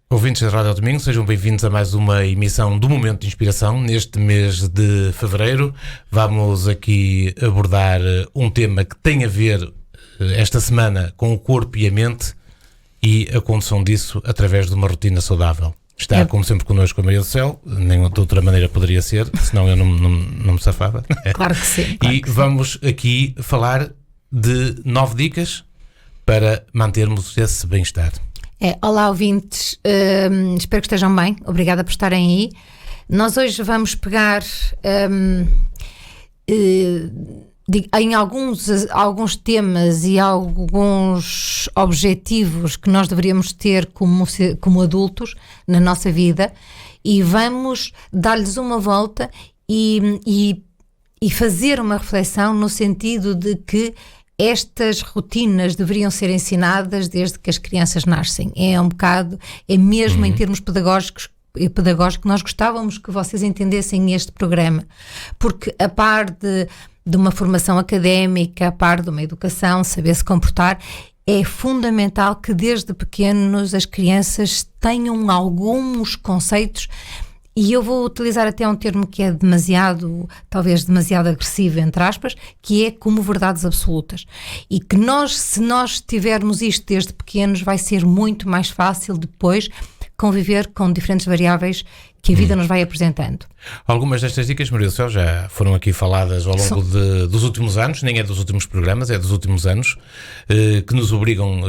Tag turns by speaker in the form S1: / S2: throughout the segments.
S1: Ouvintes da Rádio Domingo, sejam bem-vindos a mais uma emissão do Momento de Inspiração. Neste mês de fevereiro vamos aqui abordar um tema que tem a ver esta semana com o corpo e a mente e a condução disso através de uma rotina saudável. Está, como sempre, connosco a Maria do Céu, nem de outra maneira poderia ser, senão eu não me safava.
S2: Claro que sim. Claro
S1: e
S2: que
S1: vamos aqui falar de 9 dicas para mantermos esse bem-estar.
S2: Olá, ouvintes, espero que estejam bem, obrigada por estarem aí. Nós hoje vamos pegar em alguns temas e alguns objetivos que nós deveríamos ter como adultos na nossa vida e vamos dar-lhes uma volta e fazer uma reflexão no sentido de que estas rotinas deveriam ser ensinadas desde que as crianças nascem. É mesmo em termos pedagógicos, nós gostávamos que vocês entendessem este programa, porque a par de uma formação académica, a par de uma educação, saber se comportar, é fundamental que desde pequenos as crianças tenham alguns conceitos. E eu vou utilizar até um termo que é talvez demasiado agressivo, entre aspas, que é como verdades absolutas. E que se nós tivermos isto desde pequenos, vai ser muito mais fácil depois conviver com diferentes variáveis que a vida nos vai apresentando.
S1: Algumas destas dicas, Maria do Céu, já foram aqui faladas ao longo dos últimos anos, nem é dos últimos programas, é dos últimos anos, que nos obrigam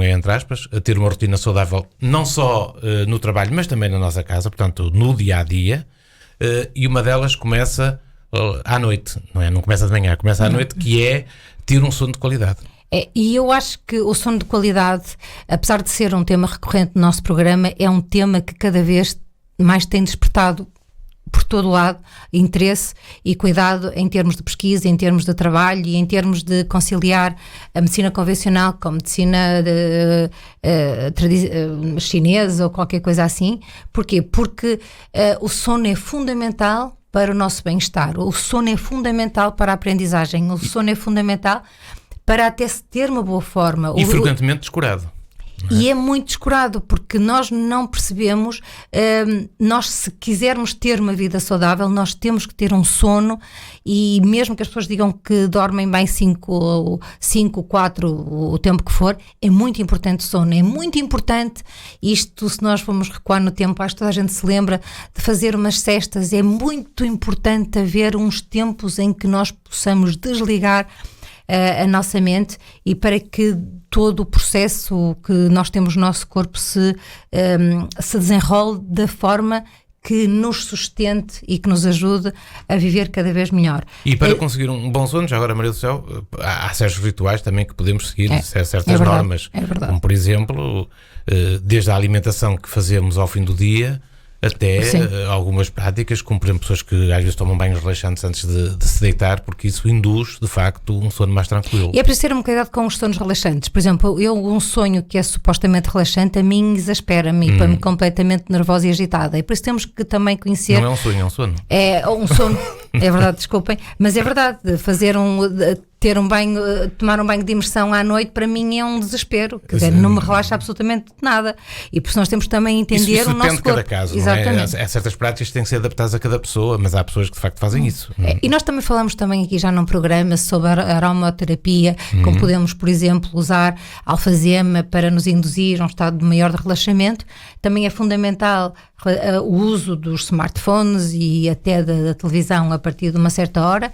S1: é entre aspas, a ter uma rotina saudável, não só no trabalho, mas também na nossa casa, portanto, no dia-a-dia, e uma delas começa à noite, não começa de manhã, começa à noite, que é ter um sono de qualidade.
S2: E eu acho que o sono de qualidade, apesar de ser um tema recorrente no nosso programa, é um tema que cada vez mais tem despertado por todo o lado interesse e cuidado em termos de pesquisa, em termos de trabalho e em termos de conciliar a medicina convencional com a medicina chinesa ou qualquer coisa assim. Porquê? Porque o sono é fundamental para o nosso bem-estar, o sono é fundamental para a aprendizagem, o sono é fundamental para até se ter uma boa forma.
S1: E frequentemente descurado.
S2: E é muito descurado, porque nós não percebemos, nós se quisermos ter uma vida saudável, nós temos que ter um sono, e mesmo que as pessoas digam que dormem bem 5, 4, o tempo que for, é muito importante o sono, é muito importante isto. Se nós formos recuar no tempo, acho que toda a gente se lembra de fazer umas cestas, é muito importante haver uns tempos em que nós possamos desligar a nossa mente, e para que todo o processo que nós temos no nosso corpo se desenrole da forma que nos sustente e que nos ajude a viver cada vez melhor.
S1: E para conseguir um bom sono, já agora, Maria do Céu, há certos rituais também que podemos seguir, certas normas, como por exemplo, desde a alimentação que fazemos ao fim do dia, até algumas práticas, como por exemplo pessoas que às vezes tomam banhos relaxantes antes de se deitar, porque isso induz de facto um sono mais tranquilo.
S2: E é preciso ter um cuidado com os sonos relaxantes. Por exemplo, um sonho que é supostamente relaxante, a mim exaspera-me e põe-me completamente nervosa e agitada, e por isso temos que também conhecer.
S1: Não é um sonho, é um sono.
S2: É um sono, é verdade, desculpem, mas é verdade, tomar um banho de imersão à noite para mim é um desespero, quer dizer, não me relaxa absolutamente nada, e por isso nós temos também a entender
S1: isso
S2: o nosso corpo.
S1: Cada caso, exatamente. Há certas práticas que têm que ser adaptadas a cada pessoa, mas há pessoas que de facto fazem isso.
S2: E nós também falamos também aqui já num programa sobre a aromaterapia, como podemos, por exemplo, usar alfazema para nos induzir a um estado maior de relaxamento. Também é fundamental o uso dos smartphones e até da televisão a partir de uma certa hora.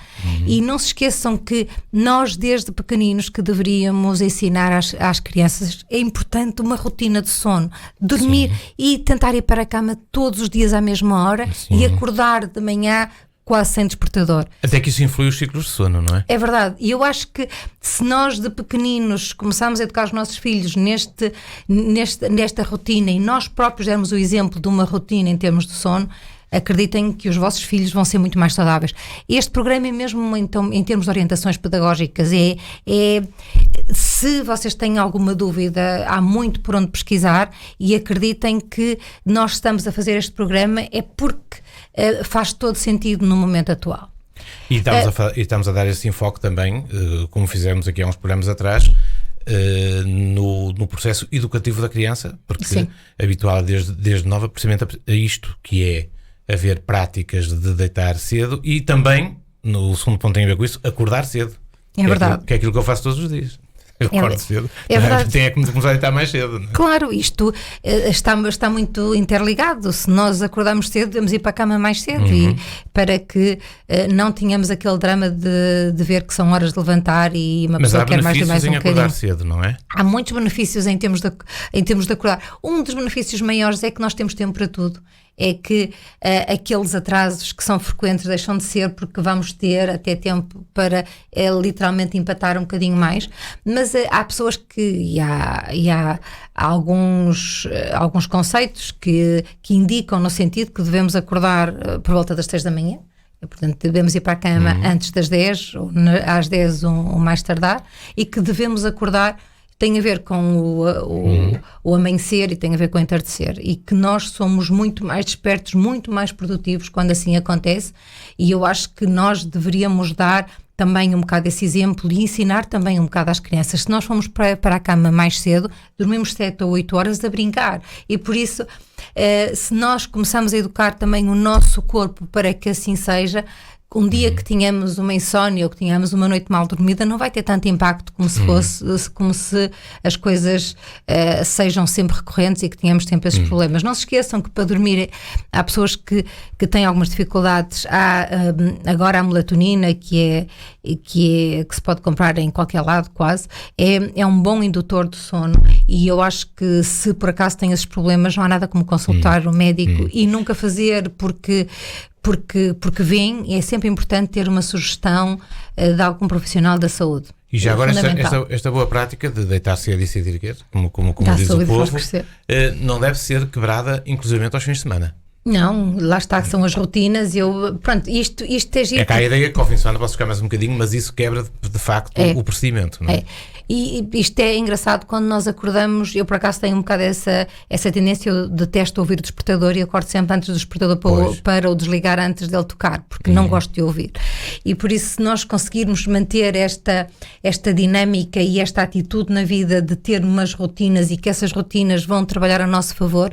S2: E não se esqueçam que nós, desde pequeninos, que deveríamos ensinar às crianças, é importante uma rotina de sono, dormir e tentar ir para a cama todos os dias à mesma hora e acordar de manhã quase sem despertador.
S1: Até que isso influi os ciclos de sono, não é?
S2: É verdade. E eu acho que se nós de pequeninos começarmos a educar os nossos filhos nesta rotina, e nós próprios dermos o exemplo de uma rotina em termos de sono, acreditem que os vossos filhos vão ser muito mais saudáveis. Este programa é mesmo, então, em termos de orientações pedagógicas, se vocês têm alguma dúvida, há muito por onde pesquisar, e acreditem que nós estamos a fazer este programa é porque faz todo sentido no momento atual.
S1: E estamos a dar esse enfoque também, como fizemos aqui há uns programas atrás, no processo educativo da criança, porque
S2: Sim.
S1: habituada desde nova precisamente a isto, que é haver práticas de deitar cedo e também, no segundo ponto tem a ver com isso, acordar cedo.
S2: É verdade.
S1: Que é aquilo que eu faço todos os dias. Eu acordo cedo.
S2: É verdade.
S1: Tem que começar a deitar mais cedo. Não é?
S2: Claro, isto está muito interligado. Se nós acordarmos cedo, devemos ir para a cama mais cedo e para que não tenhamos aquele drama de ver que são horas de levantar e uma
S1: Mas
S2: pessoa
S1: há
S2: quer mais
S1: benefícios em
S2: um
S1: acordar
S2: bocadinho.
S1: cedo, não é?
S2: Há muitos benefícios em termos de acordar. Um dos benefícios maiores é que nós temos tempo para tudo. É que aqueles atrasos que são frequentes deixam de ser, porque vamos ter até tempo para literalmente empatar um bocadinho mais. Mas há pessoas que há alguns conceitos que indicam no sentido que devemos acordar por volta das 6 da manhã. Portanto, devemos ir para a cama antes das 10, ou às 10 ou mais tardar, e que devemos acordar. Tem a ver com o amanhecer e tem a ver com o entardecer, e que nós somos muito mais despertos, muito mais produtivos quando assim acontece, e eu acho que nós deveríamos dar também um bocado esse exemplo e ensinar também um bocado às crianças. Se nós formos para a cama mais cedo, dormimos 7 ou 8 horas a brincar, e por isso se nós começamos a educar também o nosso corpo para que assim seja, um dia que tínhamos uma insónia ou que tínhamos uma noite mal dormida não vai ter tanto impacto como se as coisas sejam sempre recorrentes e que tenhamos sempre esses problemas. Não se esqueçam que para dormir há pessoas que têm algumas dificuldades. Há agora a melatonina que se pode comprar em qualquer lado quase, é um bom indutor de sono, e eu acho que se por acaso tem esses problemas não há nada como consultar o médico e nunca fazer porque vem, é sempre importante ter uma sugestão de algum profissional da saúde.
S1: E já agora esta boa prática de deitar cedo e sair erguer, como diz o povo, não deve ser quebrada inclusivamente aos fins de semana.
S2: Não, lá está, que são as rotinas. Pronto, isto é giro.
S1: É que há a ideia que ao fim de semana posso ficar mais um bocadinho, mas isso quebra de facto o procedimento, não é?
S2: E isto é engraçado quando nós acordamos. Eu por acaso tenho um bocado essa tendência, eu detesto ouvir o despertador e acordo sempre antes do despertador para o desligar antes dele tocar, porque não gosto de ouvir. E por isso, se nós conseguirmos manter esta dinâmica e esta atitude na vida de ter umas rotinas e que essas rotinas vão trabalhar a nosso favor,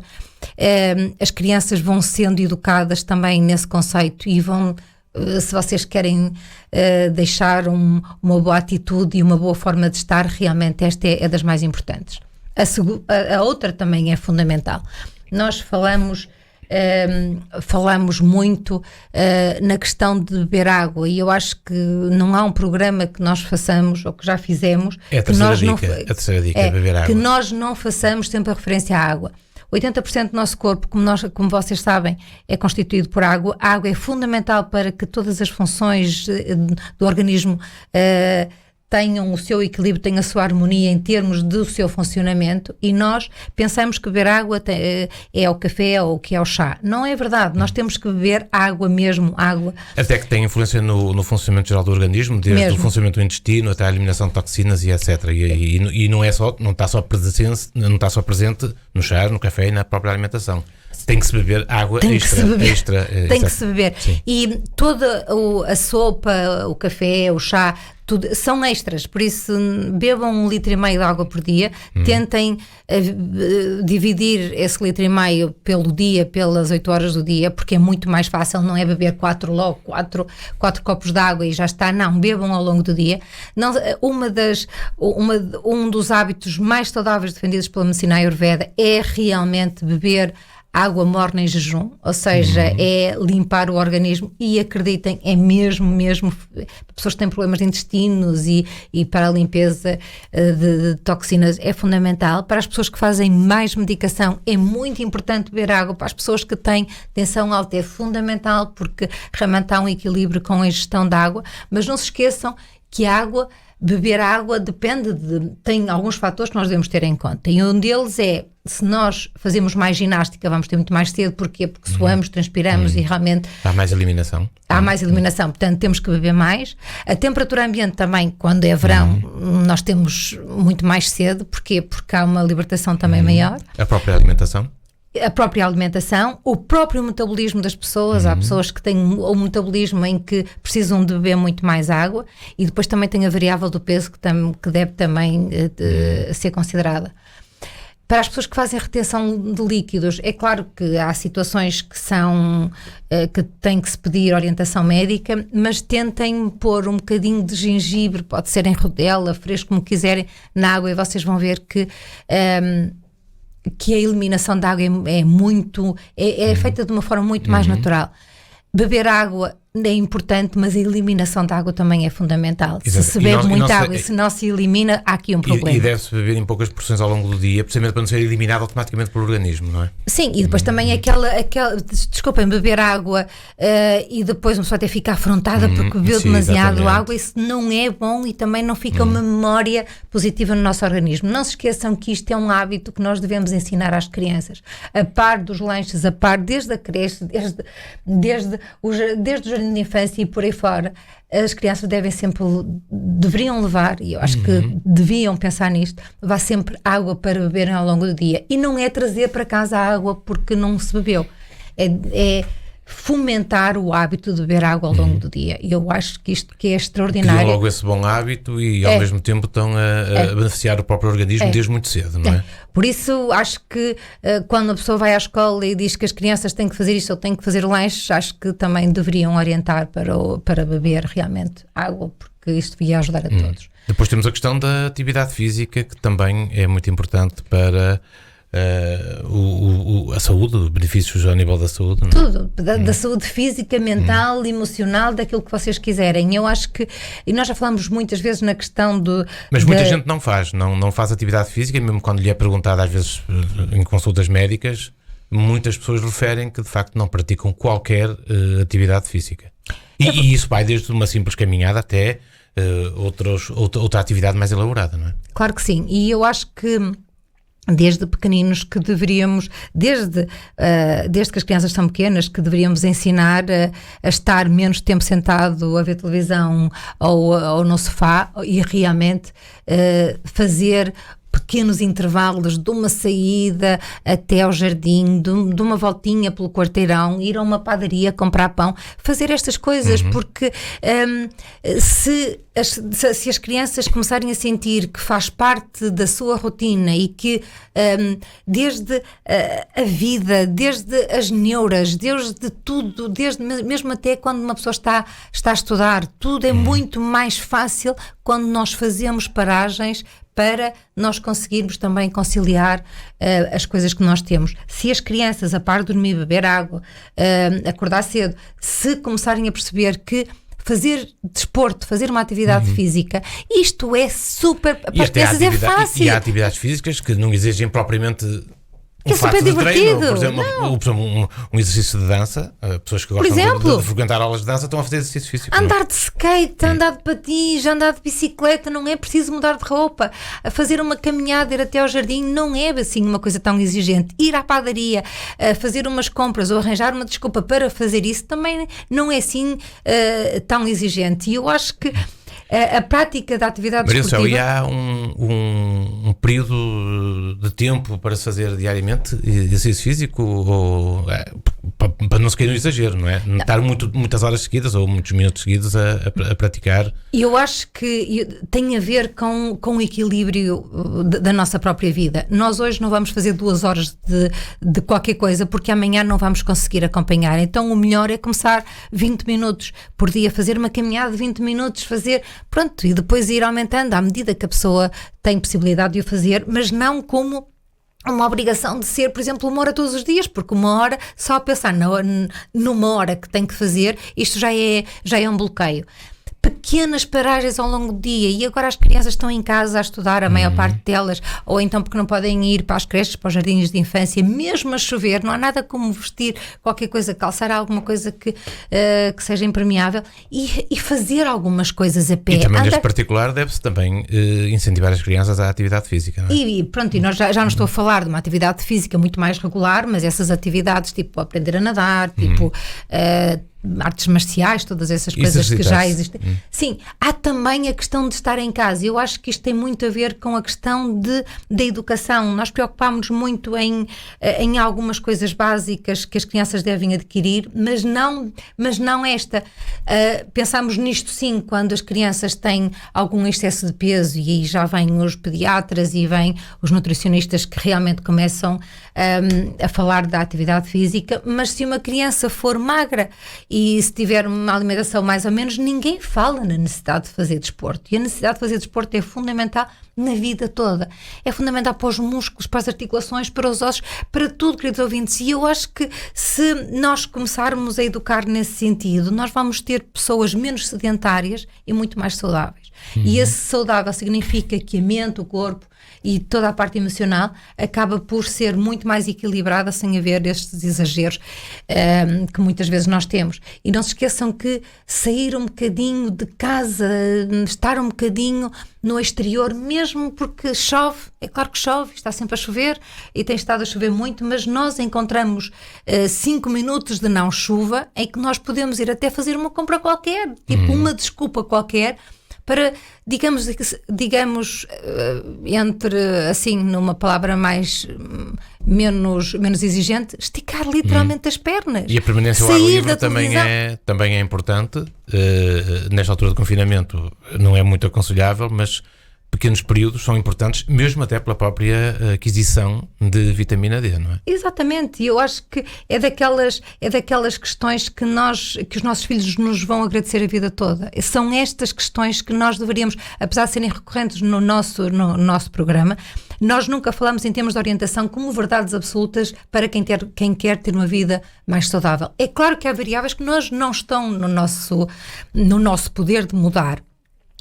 S2: as crianças vão sendo educadas também nesse conceito e vão, se vocês querem deixar uma boa atitude e uma boa forma de estar, realmente esta é das mais importantes. A outra também é fundamental. Nós falamos muito na questão de beber água, e eu acho que não há um programa que nós façamos ou que já fizemos
S1: a terceira dica é beber água,
S2: que nós não façamos sempre a referência à água. 80% do nosso corpo, como vocês sabem, é constituído por água. A água é fundamental para que todas as funções do organismo tenham o seu equilíbrio, tenham a sua harmonia em termos do seu funcionamento, e nós pensamos que beber água é o café ou que é o chá. Não é verdade, nós temos que beber água mesmo, água.
S1: Até que tem influência no funcionamento geral do organismo, desde o funcionamento do intestino até a eliminação de toxinas e etc. E não está só presente no chá, no café e na própria alimentação. Tem que se beber água extra.
S2: Tem que se beber. Sim. E toda a sopa, o café, o chá, tudo, são extras, por isso bebam 1,5 litro de água por dia, tentem dividir esse 1,5 litro pelo dia, pelas 8 horas do dia, porque é muito mais fácil, não é beber 4 copos de água e já está, não, bebam ao longo do dia. Não, um dos hábitos mais saudáveis defendidos pela medicina Ayurveda é realmente beber água morna em jejum, ou seja, é limpar o organismo, e acreditem, é mesmo, pessoas que têm problemas de intestinos e para a limpeza de toxinas é fundamental. Para as pessoas que fazem mais medicação é muito importante beber água. Para as pessoas que têm tensão alta é fundamental, porque realmente há um equilíbrio com a ingestão de água, mas não se esqueçam que beber água tem alguns fatores que nós devemos ter em conta, e um deles é, se nós fazemos mais ginástica, vamos ter muito mais cedo. Porquê? Porque suamos, transpiramos e realmente
S1: há mais eliminação.
S2: Portanto temos que beber mais. A temperatura ambiente também, quando é verão, nós temos muito mais cedo. Porquê? Porque há uma libertação também maior.
S1: A própria alimentação?
S2: a própria alimentação, o próprio metabolismo das pessoas. Há pessoas que têm um metabolismo em que precisam de beber muito mais água, e depois também tem a variável do peso que deve também ser considerada. Para as pessoas que fazem retenção de líquidos, é claro que há situações que que têm que se pedir orientação médica, mas tentem pôr um bocadinho de gengibre, pode ser em rodela, fresco, como quiserem, na água, e vocês vão ver que a eliminação da água é feita de uma forma muito mais natural. Beber água é importante, mas a eliminação da água também é fundamental.
S1: Exato.
S2: Se bebe muita água e se não se elimina, há aqui um problema.
S1: E deve-se beber em poucas porções ao longo do dia, precisamente para não ser eliminado automaticamente pelo organismo, não é?
S2: Sim, e depois também desculpem, beber água e depois uma pessoa até fica afrontada porque bebeu demasiado água, isso não é bom, e também não fica uma memória positiva no nosso organismo. Não se esqueçam que isto é um hábito que nós devemos ensinar às crianças, a par dos lanches, a par desde a creche, desde o jardim de infância e por aí fora. As crianças deveriam levar, e eu acho que deviam pensar nisto, levar sempre água para beberem ao longo do dia, e não é trazer para casa a água porque não se bebeu, é fomentar o hábito de beber água ao longo do dia. E eu acho que isto que é extraordinário.
S1: Criam logo esse bom hábito e ao mesmo tempo estão a beneficiar o próprio organismo desde muito cedo, não é?
S2: Por isso acho que quando a pessoa vai à escola e diz que as crianças têm que fazer isto ou têm que fazer lanches, acho que também deveriam orientar para beber realmente água, porque isto devia ajudar a todos.
S1: Depois temos a questão da atividade física, que também é muito importante para a saúde, benefícios ao nível da saúde, não é?
S2: Tudo, da saúde física, mental, emocional, daquilo que vocês quiserem. Eu acho que, e nós já falamos muitas vezes na questão
S1: Mas muita gente não faz atividade física, mesmo quando lhe é perguntado às vezes em consultas médicas, muitas pessoas referem que de facto não praticam qualquer atividade física. E isso vai desde uma simples caminhada até outra atividade mais elaborada, não é?
S2: Claro que sim, e eu acho que desde pequeninos que deveríamos, desde que as crianças são pequenas, que deveríamos ensinar a estar menos tempo sentado a ver televisão ou no sofá, e realmente fazer pequenos intervalos de uma saída até ao jardim, de uma voltinha pelo quarteirão, ir a uma padaria comprar pão, fazer estas coisas, porque se as crianças começarem a sentir que faz parte da sua rotina e que desde a vida, desde as neuras, desde tudo, mesmo até quando uma pessoa está a estudar, tudo é muito mais fácil quando nós fazemos paragens para nós conseguirmos também conciliar as coisas que nós temos. Se as crianças, a par de dormir, beber água, acordar cedo, se começarem a perceber que fazer desporto, fazer uma atividade física, isto é super, para as crianças é fácil.
S1: E há atividades físicas que não exigem propriamente
S2: é super divertido.
S1: Treino, por exemplo, um exercício de dança. Pessoas que gostam de frequentar aulas de dança estão a fazer exercício físico.
S2: Andar de skate, andar de patins, andar de bicicleta, não é preciso mudar de roupa. A fazer uma caminhada, ir até ao jardim, não é assim uma coisa tão exigente. Ir à padaria, fazer umas compras ou arranjar uma desculpa para fazer isso também não é assim tão exigente. E eu acho que a prática da atividade desportiva...
S1: Maria, e há um período de tempo para se fazer diariamente exercício físico, ou, para não se cair no exagero, não é? Não estar muitas horas seguidas ou muitos minutos seguidos a praticar.
S2: Eu acho que tem a ver com o equilíbrio da nossa própria vida. Nós hoje não vamos fazer 2 horas de qualquer coisa, porque amanhã não vamos conseguir acompanhar. Então o melhor é começar 20 minutos por dia, fazer uma caminhada de 20 minutos, e depois ir aumentando à medida que a pessoa tem possibilidade de o fazer, mas não como uma obrigação de ser, por exemplo, 1 hora todos os dias, porque 1 hora, só a pensar numa hora que tem que fazer, isto já é um bloqueio. Pequenas paragens ao longo do dia, e agora as crianças estão em casa a estudar, a maior parte delas, ou então porque não podem ir para as creches, para os jardins de infância, mesmo a chover, não há nada como vestir qualquer coisa, calçar alguma coisa que seja impermeável e fazer algumas coisas a pé.
S1: E também neste particular deve-se também incentivar as crianças à atividade física, não é?
S2: E nós já não estou a falar de uma atividade física muito mais regular, mas essas atividades, tipo aprender a nadar, tipo artes marciais, todas essas coisas que já existem. Sim, há também a questão de estar em casa. Eu acho que isto tem muito a ver com a questão da educação. Nós preocupámos muito em algumas coisas básicas que as crianças devem adquirir, mas não esta. Pensamos nisto sim, quando as crianças têm algum excesso de peso, e aí já vêm os pediatras e vêm os nutricionistas que realmente começam a falar da atividade física. Mas se uma criança for magra e se tiver uma alimentação mais ou menos, ninguém fala na necessidade de fazer desporto. E a necessidade de fazer desporto é fundamental na vida toda. É fundamental para os músculos, para as articulações, para os ossos, para tudo, queridos ouvintes. E eu acho que se nós começarmos a educar nesse sentido, nós vamos ter pessoas menos sedentárias e muito mais saudáveis. E esse saudável significa que a mente, o corpo e toda a parte emocional acaba por ser muito mais equilibrada, sem haver estes exageros que muitas vezes nós temos. E não se esqueçam que sair um bocadinho de casa, estar um bocadinho no exterior, mesmo porque chove, é claro que chove, está sempre a chover e tem estado a chover muito, mas nós encontramos 5 minutos de não chuva em que nós podemos ir até fazer uma compra qualquer, tipo uma desculpa qualquer, para, digamos entre, assim, numa palavra menos exigente, esticar literalmente as pernas.
S1: E a permanência ao ar livre também é importante. Nesta altura de confinamento não é muito aconselhável, mas pequenos períodos são importantes, mesmo até pela própria aquisição de vitamina D, não é?
S2: Exatamente, e eu acho que é daquelas questões que os nossos filhos nos vão agradecer a vida toda. São estas questões que nós deveríamos, apesar de serem recorrentes no nosso programa, nós nunca falamos em termos de orientação como verdades absolutas para quem quer ter uma vida mais saudável. É claro que há variáveis que não estão no nosso poder de mudar,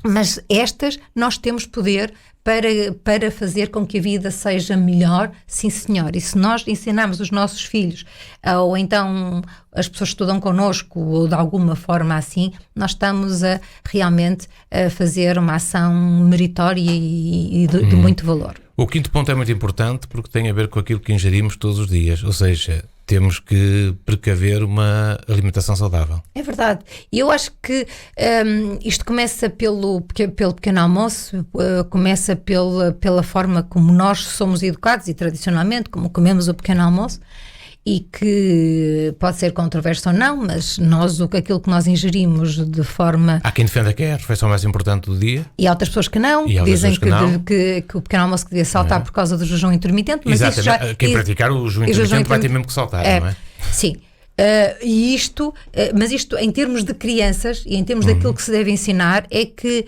S2: mas estas nós temos poder para fazer com que a vida seja melhor, sim senhor. E se nós ensinarmos os nossos filhos, ou então as pessoas que estudam connosco, ou de alguma forma assim, nós estamos realmente a fazer uma ação meritória e de muito valor.
S1: O quinto ponto é muito importante porque tem a ver com aquilo que ingerimos todos os dias, ou seja, temos que precaver uma alimentação saudável.
S2: É verdade. E eu acho que isto começa pelo pequeno almoço, começa pela forma como nós somos educados e tradicionalmente como comemos o pequeno almoço, e que pode ser controverso ou não, mas aquilo que nós ingerimos de forma...
S1: Há quem defenda que é a refeição mais importante do dia.
S2: E há outras pessoas que não, dizem que o pequeno almoço devia saltar por causa do jejum intermitente. Mas
S1: exatamente,
S2: isso
S1: quem praticar o jejum intermitente vai ter mesmo que saltar, não é?
S2: Sim. Mas isto em termos de crianças e em termos daquilo que se deve ensinar é que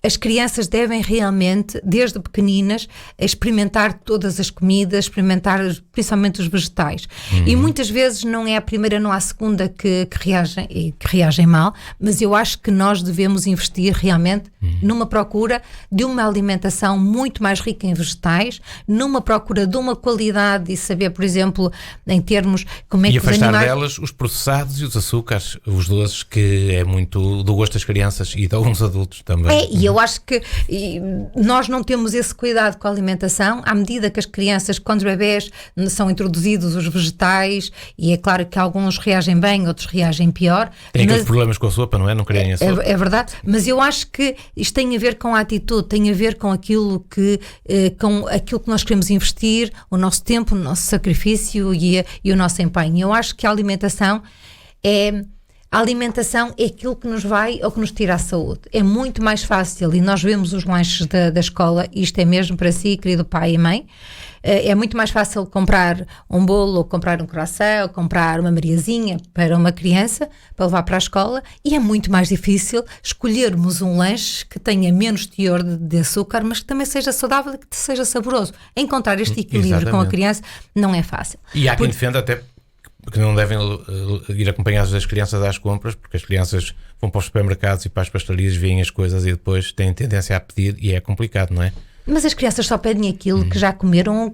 S2: as crianças devem realmente, desde pequeninas, experimentar todas as comidas, experimentar principalmente os vegetais. E muitas vezes não é a primeira, não é a segunda que reagem mal, mas eu acho que nós devemos investir realmente numa procura de uma alimentação muito mais rica em vegetais, numa procura de uma qualidade e saber, por exemplo, em termos como é que os animais...
S1: E afastar delas os processados e os açúcares, os doces, que é muito do gosto das crianças e de alguns adultos também.
S2: E eu acho que nós não temos esse cuidado com a alimentação, à medida que as crianças, quando os bebés, são introduzidos os vegetais, e é claro que alguns reagem bem, outros reagem pior.
S1: Tem aqueles problemas com a sopa, não é? Não querem a sopa.
S2: É verdade, mas eu acho que isto tem a ver com a atitude, tem a ver com aquilo que nós queremos investir, o nosso tempo, o nosso sacrifício e o nosso empenho. Eu acho que a alimentação é aquilo que nos vai ou que nos tira a saúde. É muito mais fácil, e nós vemos os lanches da escola, e isto é mesmo para si, querido pai e mãe, é muito mais fácil comprar um bolo, ou comprar um croissant, ou comprar uma mariazinha para uma criança, para levar para a escola, e é muito mais difícil escolhermos um lanche que tenha menos teor de açúcar, mas que também seja saudável e que seja saboroso. Encontrar este equilíbrio com a criança não é fácil.
S1: E há quem defenda até que não devem ir acompanhados das crianças às compras, porque as crianças vão para os supermercados e para as pastelarias, veem as coisas e depois têm tendência a pedir, e é complicado, não é?
S2: Mas as crianças só pedem aquilo que já comeram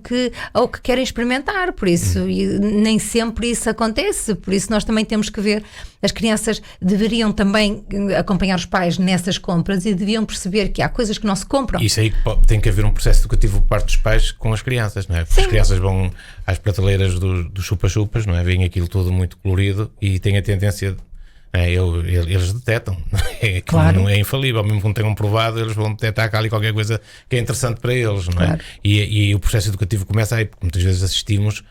S2: ou que querem experimentar, por isso, e nem sempre isso acontece, por isso nós também temos que ver, as crianças deveriam também acompanhar os pais nessas compras e deviam perceber que há coisas que não se compram.
S1: Isso aí tem que haver um processo educativo por parte dos pais com as crianças, não é? Porque as crianças vão às prateleiras dos chupa-chupas, não é? Veem aquilo todo muito colorido e têm a tendência... eles detectam,
S2: claro.
S1: Não é infalível, mesmo que não tenham provado, eles vão detectar ali qualquer coisa que é interessante para eles, não é?
S2: Claro.
S1: E o processo educativo começa aí, porque muitas vezes assistimos,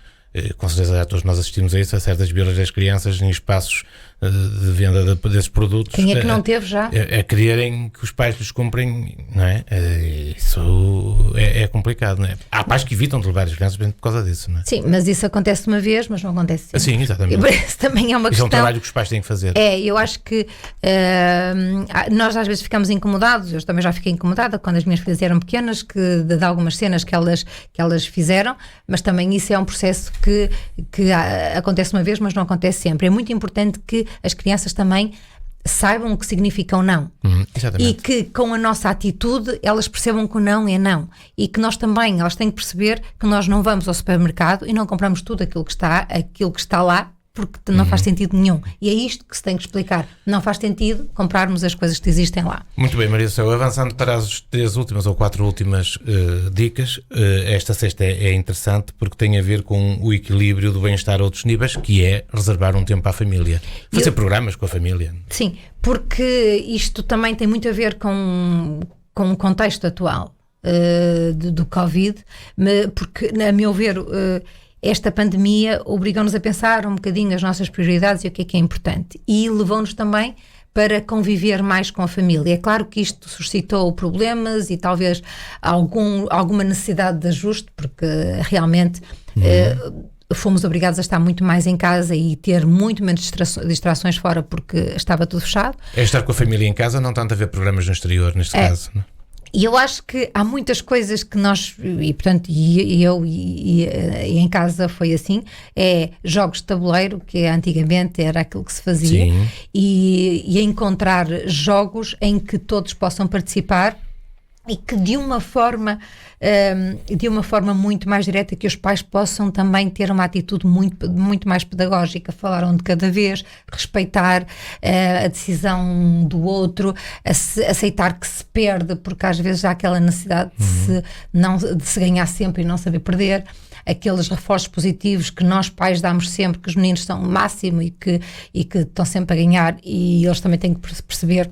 S1: com certeza todos nós assistimos a isso, a certas birras das crianças em espaços de venda desses produtos.
S2: Quem é que não teve já?
S1: A quererem que os pais lhes comprem, não é? Isso é complicado, não é? Há pais que evitam de levar as crianças por causa disso, não é?
S2: Sim, mas isso acontece uma vez, mas não acontece sempre.
S1: Sim, exatamente.
S2: Isso também é uma
S1: isso
S2: questão.
S1: É um trabalho que os pais têm que fazer.
S2: Eu acho que nós às vezes ficamos incomodados, eu também já fiquei incomodada quando as minhas filhas eram pequenas, de algumas cenas que elas fizeram, mas também isso é um processo que acontece uma vez, mas não acontece sempre. É muito importante que as crianças também saibam o que significa o não. E que com a nossa atitude elas percebam que o não é não. E que nós também, elas têm que perceber que nós não vamos ao supermercado e não compramos tudo aquilo que está lá, porque não faz sentido nenhum. E é isto que se tem que explicar. Não faz sentido comprarmos as coisas que existem lá.
S1: Muito bem, Maria Céu. Avançando para as 3 últimas ou 4 últimas dicas, esta sexta é interessante porque tem a ver com o equilíbrio do bem-estar a outros níveis, que é reservar um tempo à família. Fazer programas com a família.
S2: Sim, porque isto também tem muito a ver com o contexto atual do Covid, porque, a meu ver... esta pandemia obrigou-nos a pensar um bocadinho as nossas prioridades e o que é importante. E levou-nos também para conviver mais com a família. É claro que isto suscitou problemas e talvez alguma necessidade de ajuste, porque realmente fomos obrigados a estar muito mais em casa e ter muito menos distrações fora porque estava tudo fechado.
S1: É estar com a família em casa, não tanto a ver programas no exterior, neste caso, não é?
S2: E eu acho que há muitas coisas que nós, e portanto, eu em casa foi assim, jogos de tabuleiro, que antigamente era aquilo que se fazia, e encontrar jogos em que todos possam participar e que de uma forma muito mais direta, que os pais possam também ter uma atitude muito mais pedagógica, falar um de cada vez, respeitar a decisão do outro, aceitar que se perde, porque às vezes há aquela necessidade de se ganhar sempre e não saber perder, aqueles reforços positivos que nós pais damos sempre, que os meninos são o máximo e que estão sempre a ganhar, e eles também têm que perceber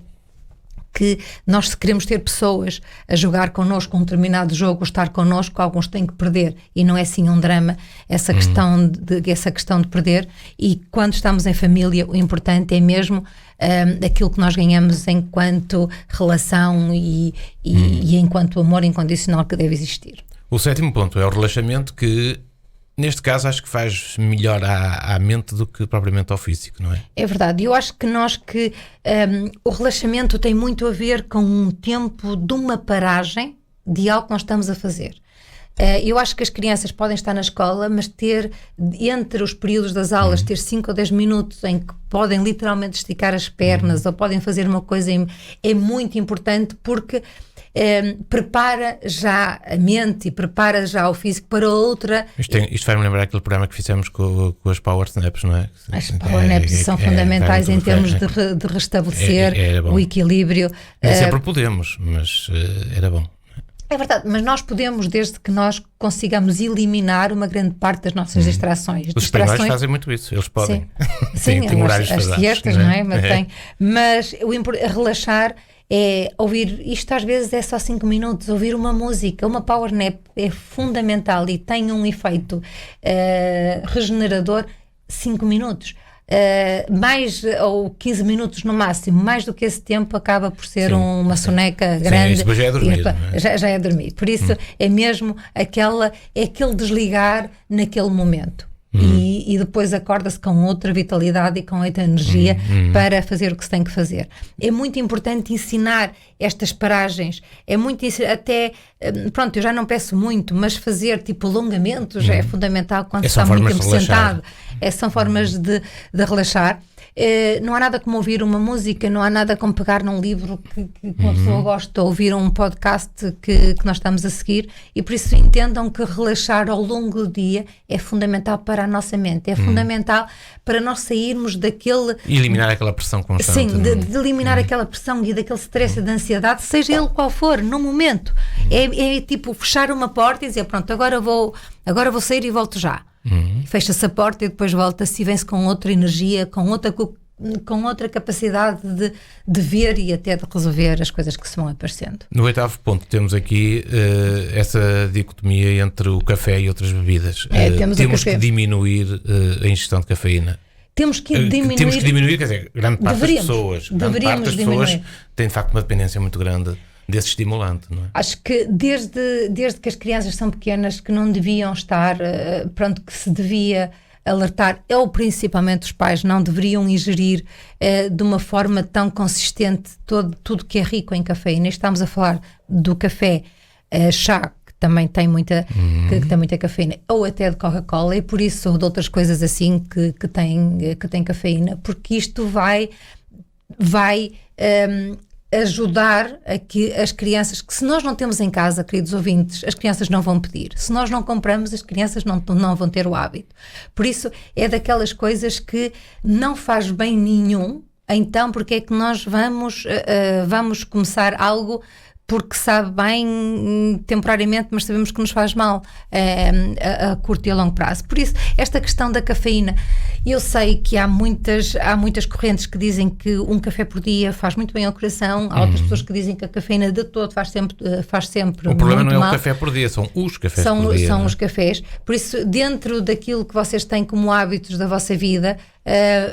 S2: que nós, se queremos ter pessoas a jogar connosco um determinado jogo, estar connosco, alguns têm que perder, e não é assim um drama essa questão de perder. E quando estamos em família, o importante é mesmo aquilo que nós ganhamos enquanto relação e enquanto amor incondicional que deve existir.
S1: O 7º ponto é o relaxamento, que neste caso acho que faz melhor à mente do que propriamente ao físico, não é? É
S2: verdade. Eu acho que o relaxamento tem muito a ver com um tempo de uma paragem de algo que nós estamos a fazer. Eu acho que as crianças podem estar na escola, mas ter, entre os períodos das aulas, ter 5 ou 10 minutos em que podem literalmente esticar as pernas ou podem fazer uma coisa, é muito importante, porque prepara já a mente e prepara já o físico para outra.
S1: Isto vai-me lembrar aquele programa que fizemos com as Power Naps, não é?
S2: As Power Naps são fundamentais em termos de restabelecer o equilíbrio.
S1: Sempre podemos, mas era bom.
S2: É verdade, mas nós podemos, desde que nós consigamos eliminar uma grande parte das nossas distrações.
S1: Os espanhóis fazem muito isso, eles podem.
S2: Sim,
S1: tem horários
S2: as siestas, não é? Mas relaxar é ouvir, isto às vezes é só 5 minutos, ouvir uma música, uma power nap é fundamental e tem um efeito regenerador. 5 minutos. Mais ou 15 minutos no máximo, mais do que esse tempo acaba por ser uma soneca grande.
S1: Isso já é dormir,
S2: já é dormir. Por isso é mesmo aquele desligar naquele momento. E depois acorda-se com outra vitalidade e com outra energia para fazer o que se tem que fazer. É muito importante ensinar estas paragens, pronto, eu já não peço muito, mas fazer tipo alongamentos é fundamental quando está muito tempo sentado. São formas de relaxar. Não há nada como ouvir uma música, não há nada como pegar num livro que uma pessoa gosta, ou ouvir um podcast que nós estamos a seguir, e por isso entendam que relaxar ao longo do dia é fundamental para a nossa mente, é fundamental para nós sairmos daquele...
S1: E eliminar aquela pressão constante.
S2: Sim, de eliminar aquela pressão e daquele stress e da ansiedade, seja ele qual for, no momento. É tipo fechar uma porta e dizer, pronto, agora vou sair e volto já. Fecha-se a porta e depois volta-se e vem-se com outra energia, com outra capacidade de ver e até de resolver as coisas que se vão aparecendo.
S1: No 8º ponto temos aqui essa dicotomia entre o café e outras bebidas. Temos que diminuir a ingestão de cafeína.
S2: Temos que diminuir,
S1: quer dizer, grande parte das pessoas tem de facto uma dependência muito grande desse estimulante, não é?
S2: Acho que desde que as crianças são pequenas, que não deviam estar, que se devia alertar, ou principalmente os pais não deveriam ingerir de uma forma tão consistente tudo que é rico em cafeína. Estamos a falar do café, chá, que também tem muita cafeína, ou até de Coca-Cola, e por isso, ou de outras coisas assim que têm cafeína, porque isto vai ajudar a que as crianças, que se nós não temos em casa, queridos ouvintes, as crianças não vão pedir. Se nós não compramos, as crianças não vão ter o hábito. Por isso, é daquelas coisas que não faz bem nenhum. Então, porque é que nós vamos começar algo porque sabe bem temporariamente, mas sabemos que nos faz mal a curto e a longo prazo. Por isso, esta questão da cafeína, eu sei que há muitas correntes que dizem que um café por dia faz muito bem ao coração, há outras pessoas que dizem que a cafeína de todo faz sempre
S1: o problema
S2: muito
S1: não é
S2: mal.
S1: O café por dia, são os cafés por dia.
S2: São os cafés. Por isso, dentro daquilo que vocês têm como hábitos da vossa vida,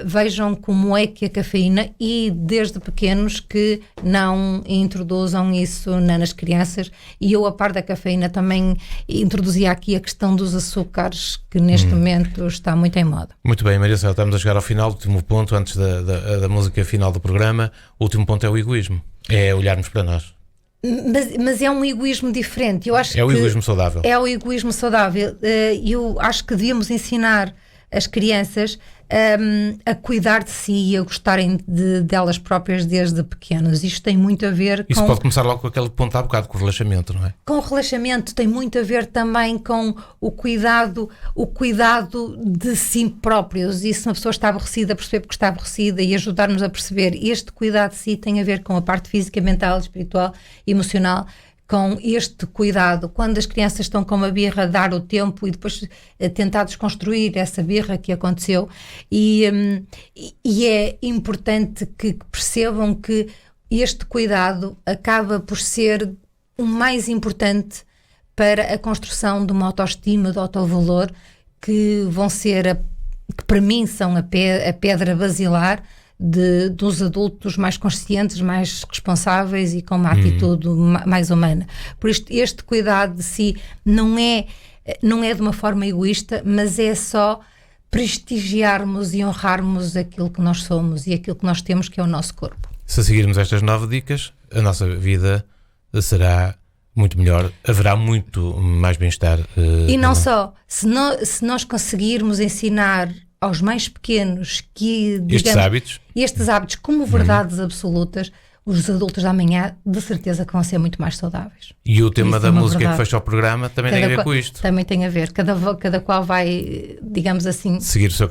S2: vejam como é que a cafeína, e desde pequenos que não introduzam isso nas crianças. E eu, a par da cafeína, também introduzia aqui a questão dos açúcares, que neste momento está muito em moda.
S1: Muito bem, Maria Célia, estamos a chegar ao final. O último ponto, antes da música final do programa, o último ponto é o egoísmo, é olharmos para nós.
S2: Mas é um egoísmo diferente. Eu acho
S1: o egoísmo saudável.
S2: É o egoísmo saudável. Eu acho que devíamos ensinar as crianças a cuidar de si e a gostarem delas próprias desde pequenos. Isto tem muito a ver
S1: Isso pode começar logo com aquele ponto há bocado, com o relaxamento, não é?
S2: Com o relaxamento, tem muito a ver também com o cuidado de si próprios. E se uma pessoa está aborrecida, perceber porque está aborrecida e ajudar-nos a perceber. Este cuidado de si tem a ver com a parte física, mental, espiritual, emocional, com este cuidado. Quando as crianças estão com uma birra, dar o tempo e depois tentar desconstruir essa birra que aconteceu, e é importante que percebam que este cuidado acaba por ser o mais importante para a construção de uma autoestima, de autovalor, que vão ser, que para mim são a pedra basilar dos adultos mais conscientes, mais responsáveis e com uma atitude mais humana. Por isto, este cuidado de si não é de uma forma egoísta, mas é só prestigiarmos e honrarmos aquilo que nós somos e aquilo que nós temos, que é o nosso corpo.
S1: Se seguirmos estas 9 dicas, a nossa vida será muito melhor, haverá muito mais bem-estar.
S2: E não só, se nós conseguirmos ensinar aos mais pequenos que, digamos, estes hábitos como verdades absolutas, os adultos da amanhã de certeza que vão ser muito mais saudáveis.
S1: E o tema da música que fecha o programa também tem a ver com isto.
S2: Também tem a ver, cada qual vai, digamos assim,
S1: seguir o seu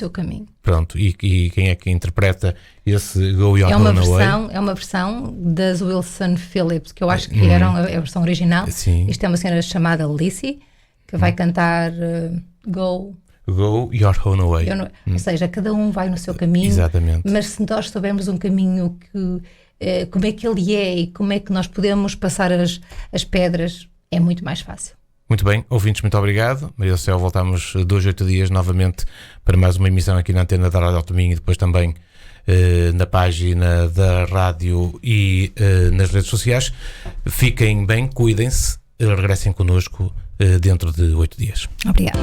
S1: caminho. Pronto, e quem é que interpreta esse Go Your Own Way?
S2: É uma versão das Wilson Phillips, que eu acho que era a versão original.
S1: Sim.
S2: Isto é uma senhora chamada Lissy, que vai cantar Go
S1: Your Own Way.
S2: Ou seja, cada um vai no seu caminho.
S1: Exatamente.
S2: Mas se nós soubermos um caminho como é que ele é e como é que nós podemos passar as pedras, é muito mais fácil.
S1: Muito bem, ouvintes, muito obrigado. Maria do Céu, voltamos 2 a 8 dias novamente para mais uma emissão aqui na antena da Rádio Alto Minho e depois também na página da rádio e nas redes sociais. Fiquem bem, cuidem-se, regressem connosco dentro de 8 dias.
S2: Obrigada.